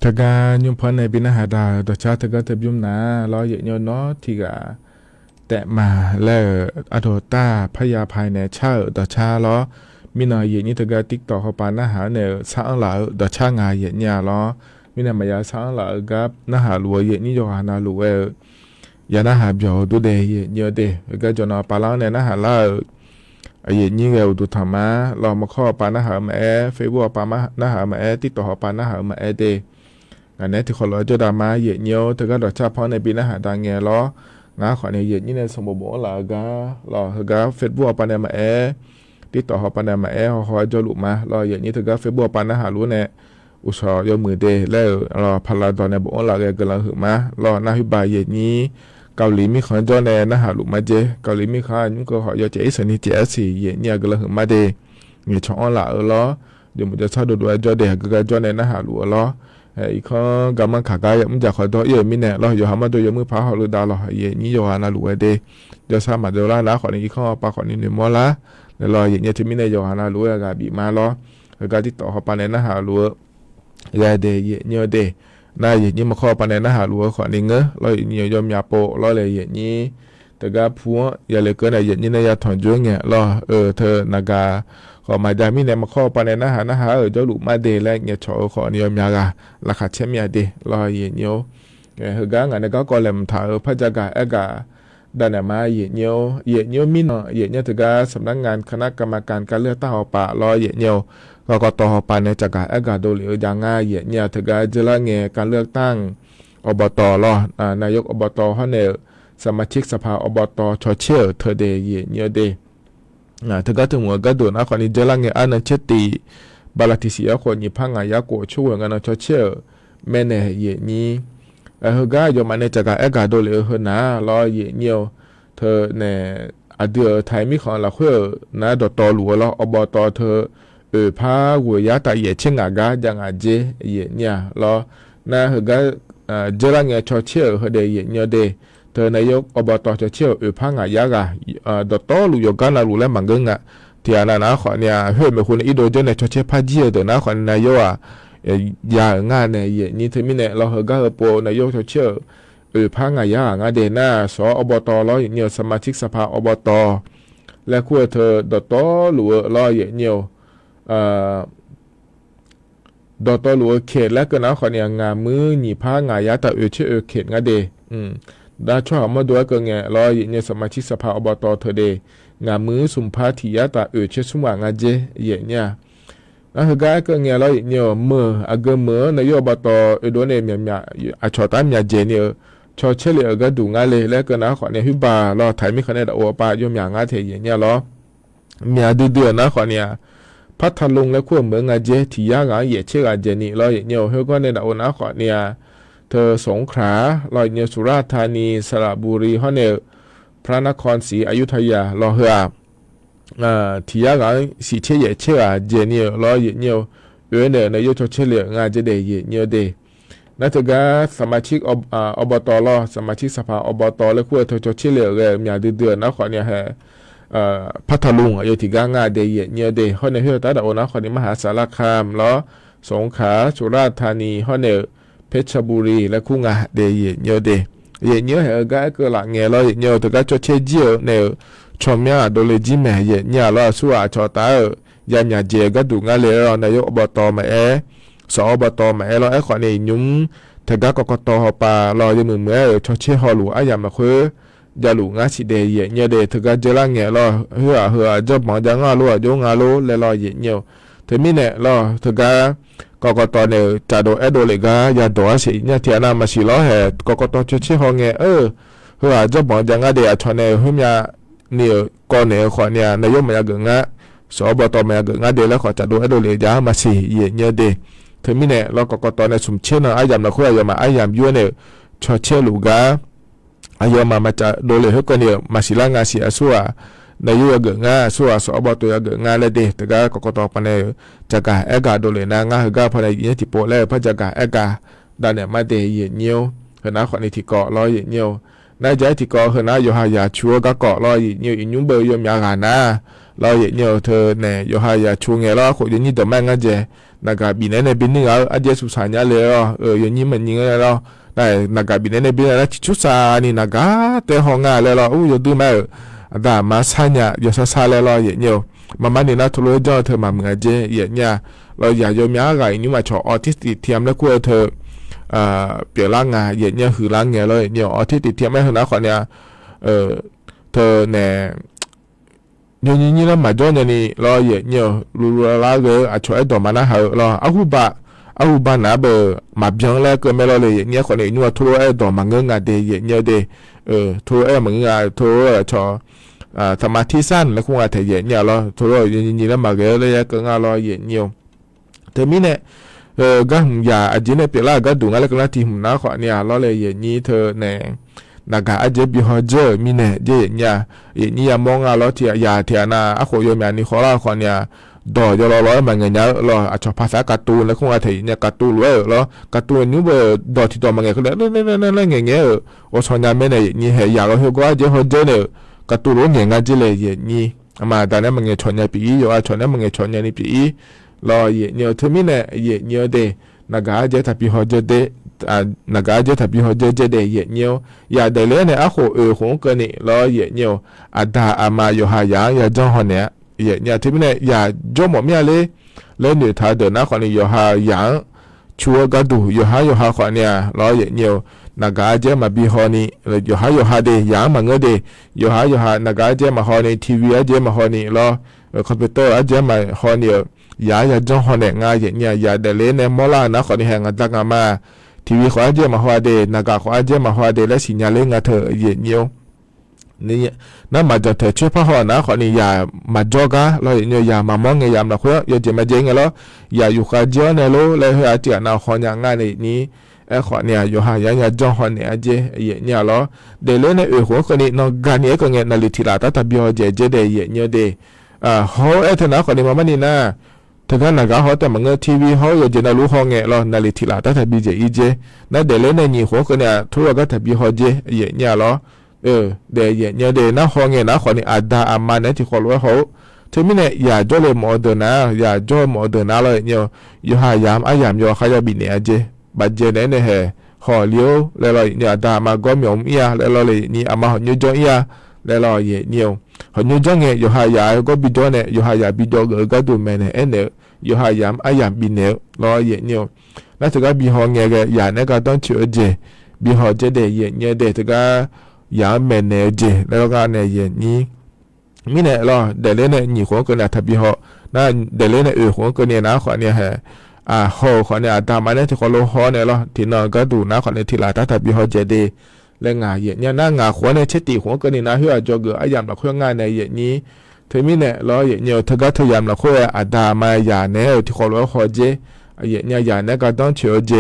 ถ้าการยุ่งพันในปีนาหาดาต่อชาถ้าก็จะยุ่งนะรอเยอะเนาะเนาะที่กะแต่มาแล้วอโดต้าพยาภายในชาต่อชาล้อมีหน่อยเยอะนี่ถ้าก็ติ๊กต่อเข้าไปนาหาเนี่ยสร้างหล่อต่อชางายเยอะเนี่ยล้อมีหน่อยมายาสร้างหล่อกับนาหาลัวเยอะนี่จะหานาลัวยานาหาเบียวดูเดย์เยอะเดย์ก็จะนอนปลาล้างในนาหาล่าเยอะนี่เราดูธรรมะเรามาข้อปานาหามาเฟบัวปามานาหามาติ๊กต่อเข้าไปนาหามาเดอันนี้ที่คนเราจะดามาเยอะเนียวถ้าก็ดอกชาพอในปีนาหาดังเงี้ยล้องาขอในเยอะนี่ในสมบูรณ์ละก็รอก็เฟซบุ๊กปานามาติดต่อเขาปานามาเขาจะลุมารอเยอะนี่ถ้าก็เฟซบุ๊กปานาหารู้เนี่ยอุตสาหยมือเดแล้วรอพลาดอนในบุญละก็กำลังหึมารอนาฮิบายเยอะนี้เกาหลีมีคนจอในนาหาลุมาเจเกาหลีมีคนยุ่งก็เขาจะเจสันนิเจสิเยอะเนี่ยกำลังหึมาเดมีช่องละล้อเดี๋ยวมันจะชาดูด้วยจอเด็กก็จอในนาหาลุล้ออีกข้อกำมันขากายมันจะขอตัวเยอะมิเนี่ยเราอยู่หามาตัวเยอะมือพาเขาเลยดาวเราเยอะนี้อยู่หานาลุเดเดี๋ยวสามารถเดี๋ยวละขอในอีกข้อปาขอในหนึ่งมอละเดี๋ยวรอเยอะเนี่ยที่มิเนี่ยอยู่หานาลุก็บีมาล้อก็ติดต่อเขาไปในนาหาลุยาเดเยเนียเดน่าเยนี่มาข้อปานในนาหาลัวขอในเงอเราเนียยอมยาโปเราเลยเยนี่แต่ก็พัวยาเลยเกินในเยนี่ในยาถอนจ้วงเงี้ยเราเธอนากาขอมาดามิในมาข้อปานในนาหาเจ้าลูกมาเดและเงี้ยชอขอเนียมยาการาคาเชมียเดเราเยเนียวเฮกางานในก็กอเลมถาพระจักรเอกาดานมาเยเนียวมินเยเนียถึงก็สำนักงานคณะกรรมการการเลือกตั้งป่าเราเยเนียวก็ต่อไปในจากการอากาศโดยอย่างง่ายเนี่ยถึงจะละเงการเลือกตั้งอบตรอนายกอบตเขาเนี่ยสมาชิกสภาอบตชอเชียเธอเดย์เนี่ยเดถึงก็ถึงหัวก็ดูนะคนนี้จะละเงอันนั้นเชติบาลติเสียคนยิพังยาโกช่วยกันชอเชียแม่เนี่ยนี้เฮก็ยอมมาในจากการอากาศโดยเฮนะรอเนี่ยเธอเนี่ยอดีตไทยมีของเราเพื่อนะดตหลวงเราอบตเธอพาหัวยาตาเยชิงากาจังอาเจเยเนี่ยรอนะเฮก็เจรังเงชอเชียเฮเดเยเนี่ยเดเธอนายกอบตชอเชียพางายากาดตอลุยกันนาลุและมังกงะที่อันนั้นขอเนี่ยเฮ้ยเมื่อคุณอีโดเจเนชอเชียพาเจียเดนะขอนายกยางานเนี่ยเยนี่เธอมีเนี่ยเราเฮก็โปนายกชอเชียพางายางาเดน่าสอบตร้อยเนี่ยสมาชิกสภาอบตและคู่เธอดตอลุร้อยเนี่ยดอตหลวงเขตและก็นะขอเนี่ยงามือหนีผ้างายาตะเชื่อเขตงาเดดาช่วยมาด้วยก็เงี้ยรอเนี่ยสมาชิกสภาอบตเธอเดงามือสุมพาธิยาตะเชื่อสมางาเจเย่เนี่ยนะฮะก็ก็เงี้ยรอเนี่ยมืออากมือนายอบตโดนเนี่ยมีอาชอตามยาเจเนี่ยชอเชลียก็ดูงาเลยและก็นะขอเนี่ยฮิบารอไทยไม่คะแนนโอปายมอย่างงาเทเย่เนี่ยรอมีอดีเดือนนะขอเนี่ยพัทลุงและขั้วเมืองอาเจที่ยากาเยเชกอาเจนี่เราเนี่ยเฮก็ในดาวนาขอเนี่ยเธอสงขลาเราเนี่ยสุราษฎร์ธานีสระบุรีฮอเนี่ยพระนครศรีอยุธยาเราเฮือที่ยากาสีเชเยเชอาเจนี่เราเนี่ยเนี่ยนายกเฉลี่ยงานจะเดยเนี่ยเดนั่นถือว่าสมาชิกอบตเราสมาชิกสภาอบตและขั้วเธอเฉลี่ยเลยมีเดือนนะขอเนี่ยพัทลุงอยู่ที่กางาเดยเนี่ยเดฮอนเนเฮตาดาโอนะคนนี้มหาสารคามแล้วสงขลาสุราษฎร์ธานีฮอนเนเพชรบุรีและคู่งาเดยเนี่ยเดเยเนี่ยเฮก็เกิดหลังเงี้ยแล้วเนี่ยแต่ก็จะเชื่อเจียวเนี่ยชมเนี่ยโดยจิแม่เยเนี่ยแล้วสู้อาชอตายามยาเจก็ดูงาเลยเรานายกอบตมาสอบตมาแล้วไอ้คนนี้ยุ่งแต่ก็กตหปาเราจะมือเมื่อชอเชื่อฮอลูอายามมาคือยาลูงาสิเดยเนี่ยเดถึงก็เจริญเงี้ยรอเฮือจบหมอจังงาลูยงงาลูเลยรอเยเนี่ยถึงมีเนี่ยรอถึงก็กตเนี่ยจะโดเอโดเลยก็ยาตัวสิเนี่ยที่นั่นมาสิรอเหตุกตช่วยห้องเงี้ยเฮือจบหมอจังงาเดียชนเนี่ยหุ่มยาเนี่ยก่อนเนี่ยขอเนี่ยนายกมาเกิงงาสอบตมาเกิงงาเดียแล้วขอจะโดเอโดเลยยามาสิเยเนี่ยเดถึงมีเนี่ยรอกตเนี่ยสุ่มเชื่อนะอายามนะคุยอายามอายามยัวเนี่ยชอเชื่อลูกาอายมาจะโดเลยเฮก็เนี่ยมาสิลางาสิอาสัวนายกเกิงงาสัวสอบตัวเกิงงาเลยเดแต่ก็กตปเนี่ยจะกะเอกาโดเลยนะงาเฮก็พอในยี่สิบโปแล้วพระจะกะเอกาดันเนี่ยมาเดยเนียวเฮนะขอในที่เกาะรอยเนียวนายใจที่เกาะเฮนะอยู่หายาชัวก็เกาะรอยเนียวอินยุ่งเบยยมยากานะ lo ye nyo the ne yo ha ya chu nge lo kho ye ni de man nga je na ga bi ne bin ni ga a je su sa nya le lo ye ni man ni ga lo dai na ga bi ne bin la chi chu sa ni na ga te ho nga le lo u yo du ma da ma sa nya yo sa le lo ye nyo ma ma ni na to lo jo the ma nga je ye nya lo ya yo mya ga ni ma cho autistic เทียมแล้วกูเธอเปลี่ยนร่างงานอย่างเงี้ยคือร่างเงี้ยเลยเนี่ยที่ติดเทียมไม่ถึงนะขอเนี่ยเธอเนี่ยนี่แล้วมาจนนี่รออย่างเงี้ยรู้ละเลยอาช่วยต่อมานะเหรอรออาหูบานะเบอมาเบียงแล้วก็ไม่รอเลยอย่างเงี้ยขอเนี่ยนี่ว่าทั่วต่อมาเงินงานเดียอย่างเงี้ยเดทั่วเหมือนงานทั่วชอสมาธิสั้นแล้วคงอาจจะอย่างเงี้ยรอทั่วนี่แล้วมาเกเลยก็งานรออย่างเงี้ยเธอมีเนี่ยก็อย่าอาจจะเนี่ยเปล่าก็ดูงั้นแล้วก็นาทีหุ่นน้าขอเนี่ยล้อเลยอย่างนี้เธอเนี่ยนักอาจจะบิฮอเจอมีเนี่ยเจอย่างนี้มองล้อที่อย่าเทียนาอ่ะขอโยมอย่างนี้ขอละขอเนี่ยดอจะล้อมันเงี้ยล้ออาจจะภาษาการ์ตูนแล้วคงอาจจะเนี่ยการ์ตูนเลยล้อการ์ตูนนู้เบอร์ดอที่ดอมันเงี้ยเขาเลยนั่นเงี้ยโอ้ชอนยาไม่เนี่ยอย่างนี้เหอยากเราเฮก็อาจจะฮอเจอเนี่ยการ์ตูนรู้เงี้ยงั้นจะเลยอย่างนี้มาแต่เนี่ยมันเงี้ยชอนยาปีอยู่อ่ะชอนเนี่ยมันเงี้ยชอนยานี่ปีรอเงี้ยเธอมีเนี่ยเงี้ยเดนักอาจจะทับพิฮอเจเดนักอาจจะทับพิฮอเจเดเงี้ยอย่าเดเลยเนี่ยอ่ะโหงกันนี่รอเงี้ยอาดาอามาอยู่หายางอย่าจ้องหันเนี่ยเธอมีเนี่ยอย่าจ้องหมดเมียเลยแล้วเนี่ยถ้าเดินหน้าคนนี้อยู่หายางชัวก็ดูอยู่หาคนเนี่ยรอเงี้ยนักอาจจะมาบิฮอนี่อยู่หาเดยางมันเงเดอยู่หานักอาจจะมาฮอนี่ทีวีอาจจะมาฮอนี่รอคอมพิวเตอร์อาจจะมาฮอนี่อย่าจ้องหันเนี่ยง่ายอย่างเงี้ยอย่าเดเลยเนี่ยมอลานะคนนี้แห่งดักมาทีวีเขาอาจจะมาฮอเดนักเขาอาจจะมาฮอเดและสัญญาณเรื่องเธอเงี้ยนี่นั่นมาจะเธอช่วยพ่อหอนะคนนี้อย่ามาจอกะเราเงี้ยอย่ามามองเงี้ยอย่ามาคุยอย่าจะมาเจงเงี้ยแล้วอย่าอยู่กับเจ้าเนี่ยรู้เลยเฮ้ยอาจจะน่าขออย่างง่ายในนี้ขอเนี่ยอยู่หายอย่าจ้องหันเนี่ยอาจจะเนี่ยแล้วเดเลยเนี่ยหัวคนนี้นอกการเนี่ยก็เงี้ยนาฬิกาตาบิโอเจเดเนี่ยเดเขาเธอนะคนนี้มามันนี่นะถ้าท่านนักเขาแต่มันเงทีวีเขาอยากจะน่ารู้ห้องเงี้ยเรานาฬิกาตาบีเจอีเจนั่นเดี๋ยวเล่นในยี่หัวคนเนี่ยทั่วก็ถ้าบีเขาเจเนี่ยหรอเดี๋ยวเนี่ยเดี๋ยวน่าห้องเงี้ยนะคนนี้อาดาอามาเนี่ยที่เขารู้เขาถึงไม่เนี่ยอย่าจ่อเลยโมเดิร์นนะอย่าจ่อโมเดิร์นนะเลยเนี่ยอยู่หายามอายามอยู่เขาจะบินเนี่ยเจบัดเจเนี่ยเนี่ยห่อเลี้ยวแล้วเราเนี่ยดามาก็มีอมเอียแล้วเราเลยนี่อามาหันยูจ่อเอียแล้วเราเนี่ยหันยูจ่อเงี้ยอยู่หายาก็บิดจ่อเนี่ยอยู่หายาบิดจ่อก็ดูแม่เนี่ยเนี่ยอยู่หายามอายามบินเนี่ยเราเนี่ยแล้วถึงก็บิหอเงี้ยก็อย่าเนี่ยก็ต้องเชื่อเจบิหอเจเดเนี่ยเดถึงก็อย่าแม่เนี่ยเจแล้วก็เนี่ยนี่มีเนี่ยเราเดี๋ยวเล่นเนี่ยยี่หัวก็เนี่ยถ้าบิหอน่าเดี๋ยวเล่นเนี่ยหัวก็เนี่ยนะขอเนี่ยฮอขอเนี่ยตามมาเนี่ยที่เขาโลฮอเนี่ยเราที่นอนก็ดูนะขอเนี่ยที่หลายถ้าบิหอเจเดและงานเนี่ยน่างาหัวเนี่ยเช็ดตีหัวก็เนี่ยนะเฮือจอเกออายามเราเพื่องานในนี้เธอมีเนี่ยเราเนี่ยเธอก็พยายามเราคุยดามาอย่าเนี่ยที่เขาเราขอเจเนี่ยอย่าเนี่ยก็ต้องเชื่อเจ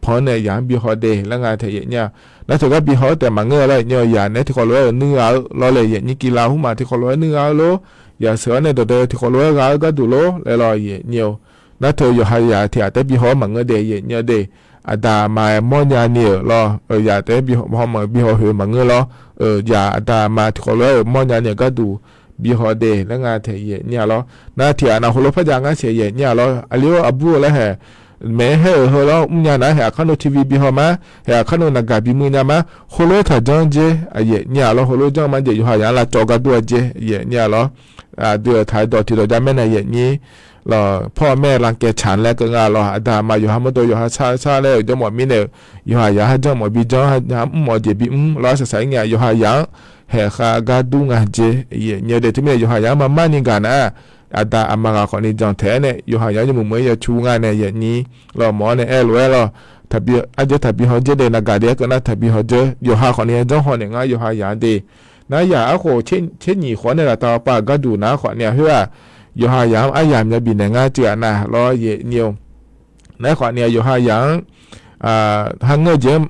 พอเนี่ยอย่างบิฮอเดแล้วงานเธอเนี่ยแล้วเธอก็บิฮอแต่มาเงืออะไรเนี่ยอย่าเนี่ยที่เขาเราเนื้อเราเลยนี่กีฬาหุ่มาที่เขาเราเนื้อโลอย่าเสือเนี่ยเดินที่เขาเราก็ดูโลแล้วเราเนี่ยแล้วเธออยู่หายาที่อาจจะบิฮอมาเงือเดเนี่ยเดดามามอนยาเนี่ยรออย่าแต่บิฮอมาบิฮอเหือมาเงือรอย่าดามาที่เขาเรามอนยาเนี่ยก็ดูบิฮอเดแล้วงานเธอเนี่ยรอนาที่อนาคตพยางานเสียเนี่ยรออลิโออับูแล้วแห่แม่เฮ้อเราอุ้มยานะแห่ขนมทีวีบิฮอมาแห่ขนมนักการบิมือนามาโคโลถ้าจังเจเนี่ยรอโคโลจังมันจะอยู่หายาละจอกตัวเจเนี่ยรอเดือดถ่ายดอที่เราจะไม่ในนี้เราพ่อแม่รังแกฉันแล้วก็งานเราดามาอยู่หามาตัวอยู่หาชาแล้วจะหมดมิเนี่ยอยู่หายาจังหมดบิจังหาหมดเจบิเราจะใส่เงี้ยอยู่หายาแห่ข้ากาดูงานเจเนี่ยเด็กที่ไม่อยู่หายามาไม่นี่กันนะดาอามาคนนี้จังแท้เนี่ยอยู่หายาจะมุ่งมั่นจะชูงานเนี่ยนี้เราหมอเนี่ยรวยเราถ้าบีอาจจะถ้าบีเขาเจเดนักการเดียก็น่าถ้าบีเขาเจอยู่หาคนนี้จังคนเนี่ยง่ายอยู่หายาเดนะอย่าเอาโคเช่นหนีคนเนี่ยต่อไปก็ดูนะคนเนี่ยเพื่ออยู่หายามอายามจะบินในง่ายเจียนะรอเนี่ยในขวานเนี่ยอยู่หายามทางเงยเจม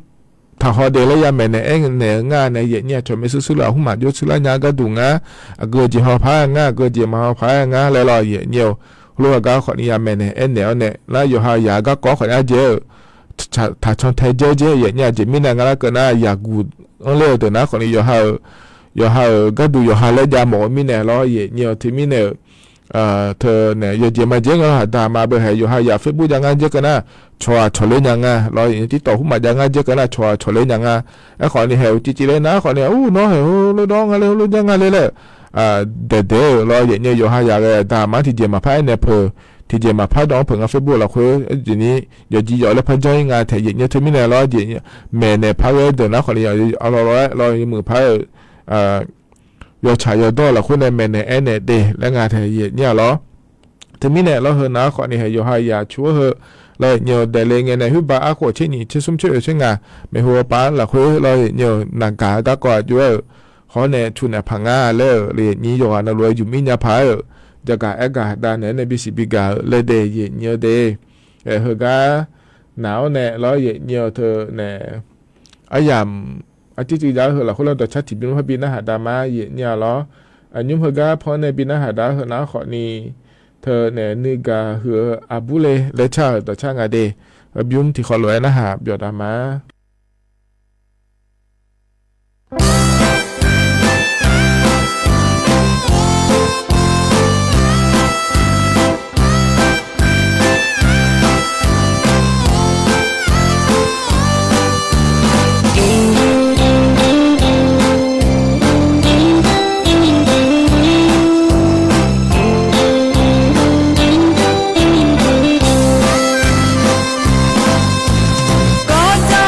ถ้าเขาเดลยามเนี่ยเนี่ยง่ายเนี่ยชมไม่ซื้อหล่อหุ่มมาโยซื้อแล้วง่ายก็ดูง่ายเกิดจีหอพายง่ายเกิดจีมาหอพายง่ายแล้วรอเนี่ยรู้ว่าก็ขวานยามเนี่ยเนี่ยแล้วอยู่หายาก็ก่อขวานเจอถ้าชนไทยเจเนี่ยจะมีนางอะไรก็น่าอยากกูอันเลี้ยวแต่นะขวานอยู่ yo ha ga du yo ha le ja mo mi ne lo ye nhiều thì mi ne thơ ne yo je ma je nga da ma be he yo ha ya Facebook ja nga je kana chwa chole nya nga lo yin ti to hu ma ja nga je kana chwa chole nya nga a kho ni he ti ti le na kho ni no he lo do nga le lo ja nga le de lo ye ne yo ha ya ga da ma ti je ma phai ne pho thì giờ mà phát đó phần Facebook là khối gì ní giờ chỉ giờ là phát cho ngay thể hiện như thế mi này lo gì mẹ này phát rồi từ nó còn giờ lo mười phát giờ chạy giờ đó là khối này mẹ này em này để là ngay thể hiện như đó thế mi này lo hơn nó còn này giờ hai giờ chúa hơn là nhiều để lên ngày này hút ba ác của chế nhị chế sum chế ở trên ngà mẹ hồ bán là khối lo nhiều nàng cả đã qua chúa khó này chun này phẳng à lỡ liền như giờ nó rồi dùng mi nhà pháจะกะแอกะดาเนี่ยในบิสิบิกาเลยเดยเนียวเดเฮกาหนาวเนี่ยร้อยเนียวเธอเนี่ยอายามอาทิตย์ยาวเฮละคนเราตัวชัดที่บินพบินนะหาดามาเนียวล้ออันยุมเฮกาพอในบินนะหาดาเฮนะขอนี้เธอเนี่ยนึกาเฮอาบุเลเลชาตัวช่างอาเดบิมที่ขอรวยนะหาบยอดามาก็เจ้า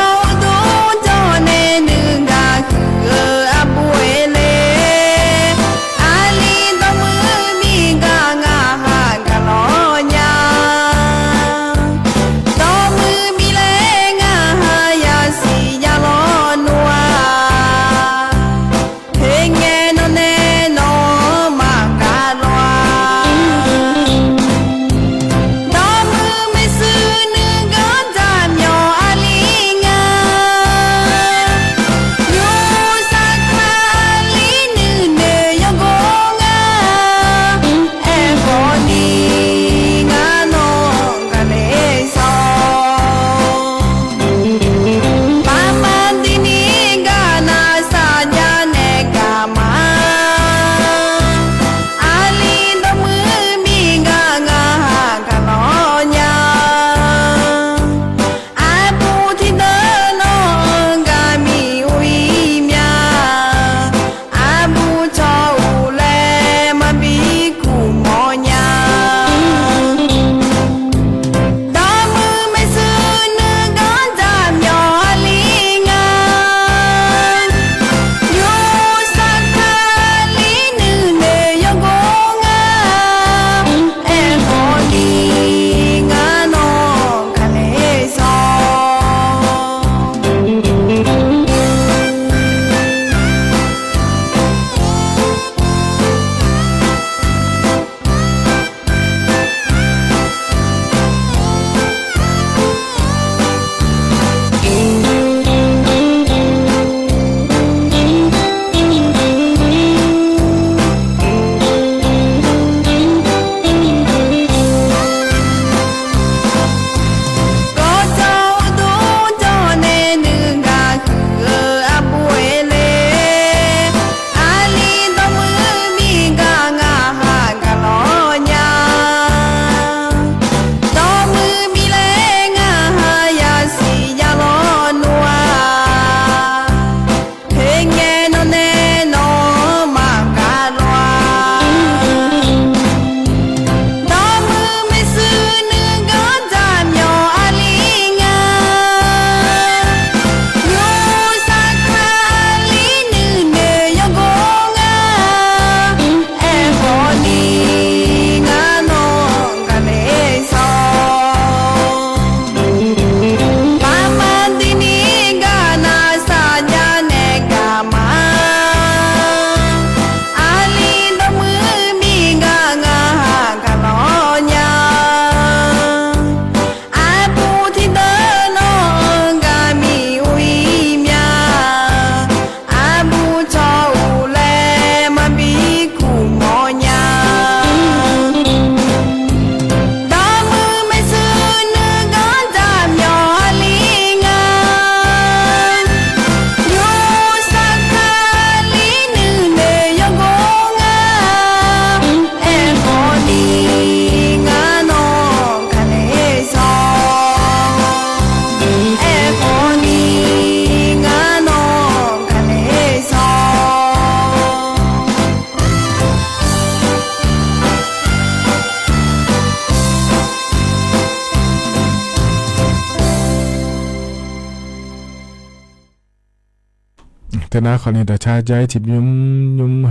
แต่นะขอเนี่ยแต่ชาใจทิบยุ่ม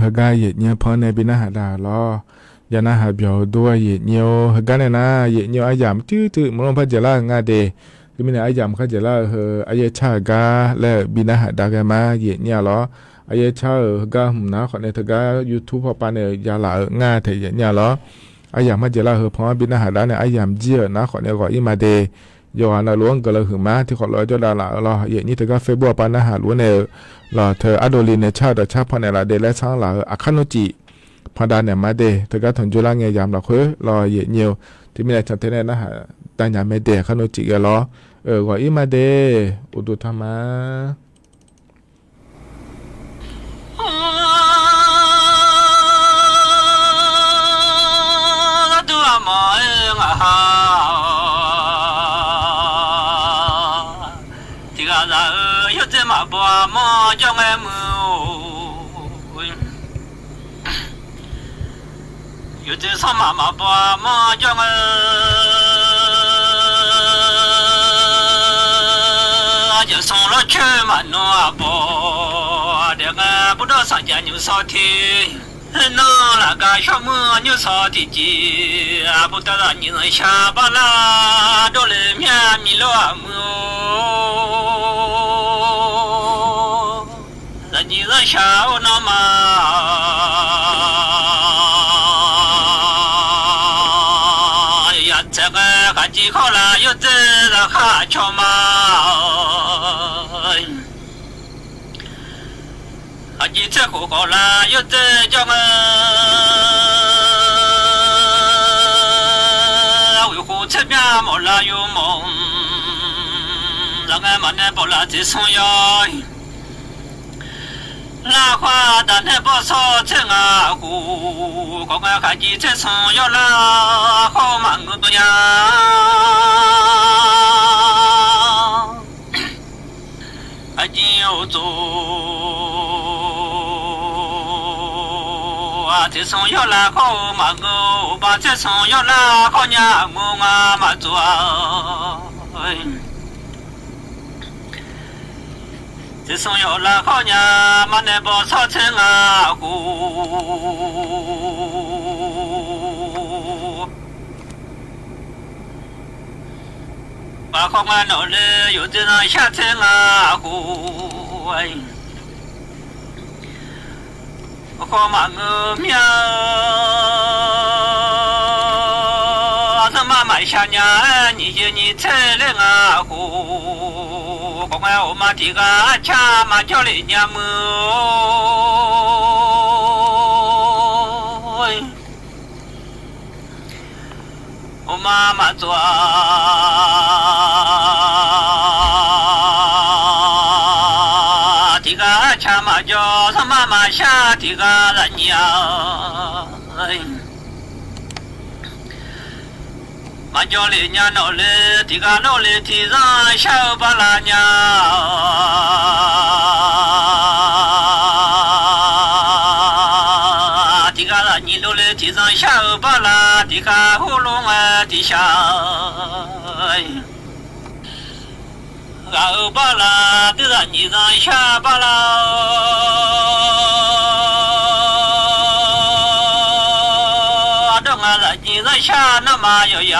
เฮกาเยเนี่ยพอในบินาหาดาล้อยานาหาเบียวด้วยเยเนียวเฮกาเนี่ยนะเยเนียวอายามตื้อๆมลงพัดเจล่างาเดคือมีเนี่ยอายามเขาเจล่าเฮอายชากาและบินาหาดากันมาเยเนี่ยล้ออายชาเฮกาหุ่มนะขอเนี่ยเฮกา YouTube พอปานเนี่ยยาหลางาเทเยเนี่ยล้ออายามมาเจล่าเฮพอบินาหาดาเนี่ยอายามเจียนะขอเนี่ยก็อีมาเดยอนาล้วงก็เลยหึงมาที่ขอรอจดาละรอเยนี่เธอก็เฟบัวปานะหาล้วงเนี่ยรอเธออโดลินเนี่ยชาดชาพอเนี่ยละเดและช้างละอาคาโนจิพอดาเนี่ยมาเดเธอก็ถึงจุฬาเงียยามละเฮ้รอเยเนียวที่มีอะไรจัดเทเนี่ยนะฮะตายามไม่เดคาโนจิก็รอก็อีมาเดอุดุธรรมะ有这上妈妈把妈叫就送了去嘛弄啊不，这个不知道上家牛烧的，弄那个小木牛烧的鸡，不知道你能下巴啦，都来面米了么？那你能下我那么？这个还几口了，有这个哈巧嘛？还几这口口了，有这叫个维护这边没了有梦，那个嘛呢不了这送药。那花的那不少钱啊，户刚刚看见这送药了，好忙个呀！还见有做啊，这送药了好忙个，把这送药了好娘我啊嘛做。这送药了好娘，嘛那不少钱啊户，把好嘛弄了有这样下钱啊户，好嘛个苗，什么买下娘，你就你吃了啊户。我嘛这个cha嘛叫你娘么？我妈妈做这个cha嘛叫他妈妈下这个人娘。嘛叫你娘闹嘞，这个闹嘞天上小巴拉娘，这个你闹嘞天上小巴拉，这个喉咙啊地下，小巴拉这个你上小巴拉。下那么有呀，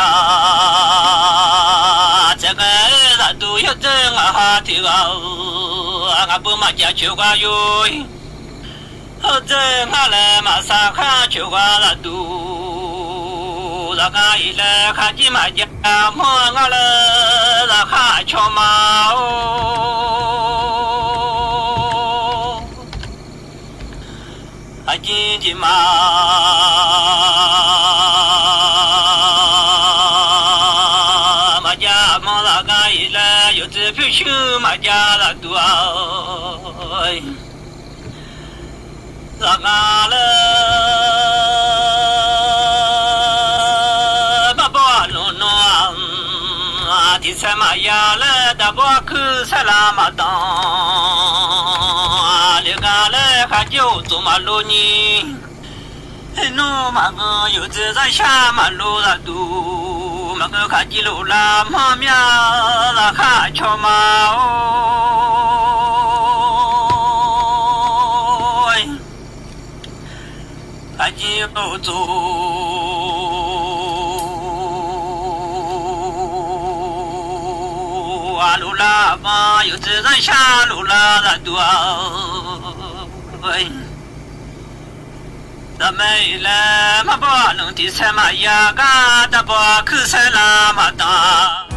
这个人都有这个哈提个，俺不嘛家去过哟，这俺来嘛上看去过了都，让俺一来看见嘛家，莫俺来让看去嘛哦，还见见嘛。去嘛家了多，让俺了爸爸弄弄啊，第三嘛呀了，大伯去啥啦嘛当，你俺了还就做嘛路呢，弄嘛个有这在下嘛路了都。那个看见路啦，妈咪啦看瞧嘛哦，有做，啊路拉嘛有自然下路拉的多，咱们来嘛不能第三嘛呀个，咱不可塞拉嘛的。